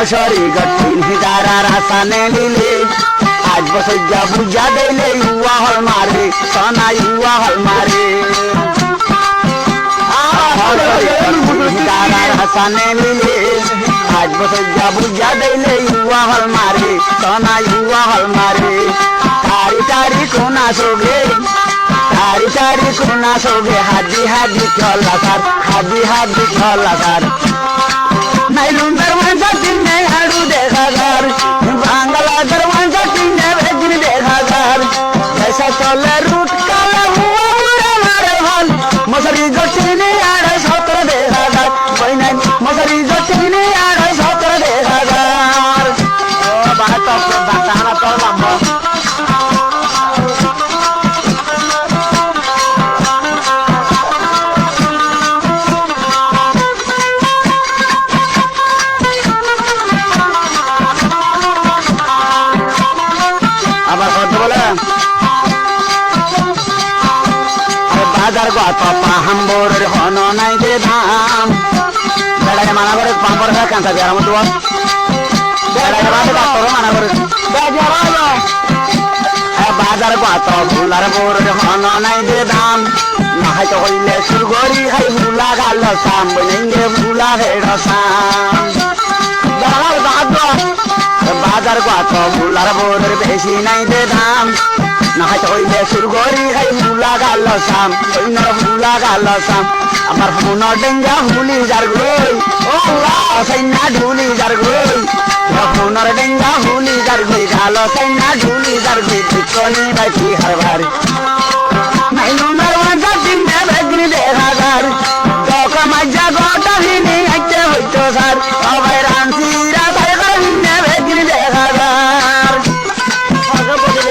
মশারি গঠিন হিদারা রাসানে দিলে আজ বছর যা বুঝা দিলে ইউয়া হল মারে সোনা ইউয়া হল মারে হিদারা রাসানে দিলে আজ বছর যা বুঝা দিলে ইউয়া হল মারে সোনা ইউয়া হল মারে তারি তারি কোনা সোগে তারি তারি কোনা সোগে হাজি হাজি চলা সার হাজি হাজি চলা সার নাইলুন দরওয়াজা তিনে হাড়ু দেখা গার বাংলা দরওয়াজা তিনে বেগিন দেখা গার ऐसा चले रूट काला हुआ बुरा मारे भाल मसरी जटिने आड़े सतर देखा गार बहिना मसरी जटिने आड़े सतर देखा गार ओ बात तो बताना तो लंबा বাজার গত পাহাম্বরের হন নাই যে দাম বেড়াকে মানা করে পাম্পর হয়ে কাঁচা দেওয়ার মতো বেড়াকে বাদে ডাক্তারও মানা করে বাজার গত ভুলার বোরের হন নাই যে দাম না হয়তো হইলে সুরগরি খাই ভুলা গাল সাম বইনে ভুলা হেড সাম বাজার গত ভুলার বোরের বেশি নাই যে দাম না হয়তো হইলে সুরগরি খাই ভুলা গাল সাম বইনের ভুলা গাল সাম আমার ফোন ডেঙ্গা হুলি যার গই ও সাইনা ঢুলি যার গই ফোনের ডেঙ্গা হুলি যার গই গাল সাইনা ঢুলি যার গই পিছনে রাখি হারবার নাইনো দরওয়াজা তিনে বেগনি দেখা গার দোকা মাজা গোটা হিনি আইতে হইতো স্যার সবাই রানসিরা ভাই গনে বেগনি দেখা গার আগে বলে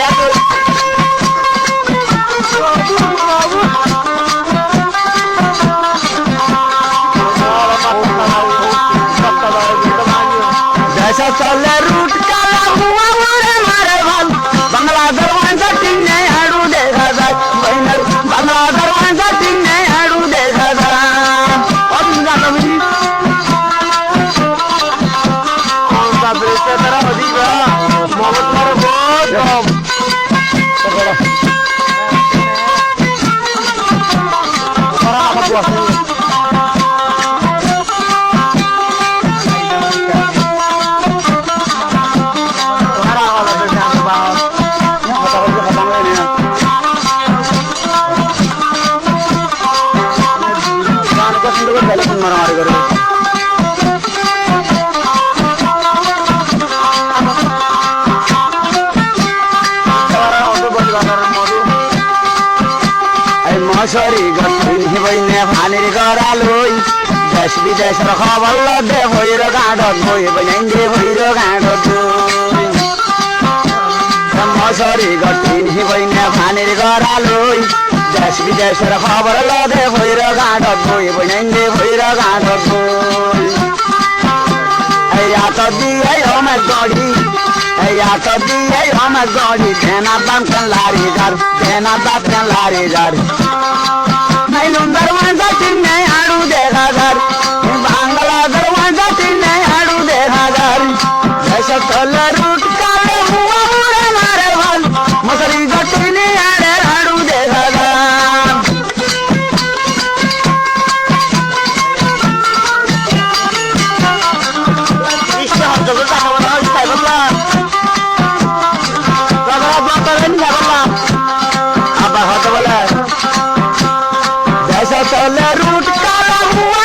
ऐसा चले रूट काला हुआ बुरे मारे भाल बांग्ला दरवाजा तिने हाड़ू देखा जाए बहिना बांग्ला दरवाजा तिने हाड़ू देखा जाए और तुझा कभी और बाबरे से तेरा होदीगा मोहब्बत मारो बहुत और आप वासे মারামারি করে মশারি গঠিন বইনে ফানির গড়া লই দেশ বিদেশের খবর লদে ভৈর গাঁডত বই বইনে ভৈর গাঁডত মশারি গঠিন বইনে ফানির গড়া লই দেশ বিদেশের খবর লদে ভৈর গাঁডত বই বইনে ভৈর গাঁডত বই এই আত দিয়ে আমার গড়ি এই আত দিয়ে আমার গড়ি দেনা দাম কেন লারি যার দেনা দাম কেন লারি যার নাইলুন দরওয়াজা তিনে হাড়ু দেখা যার বাংলা দরওয়াজা তিনে হাড়ু দেখা যার ऐसा चले रूट काले हुआ बुरे मारे भाल मसरी जटिने आड़े हाड़ू देखा जार इष्टा हम जगह का हमारा इष्टा है बल्ला जगह ब्लॉक करें नहीं बल्ला अब हाथ वाला ऐसा चले रूट काला हुआ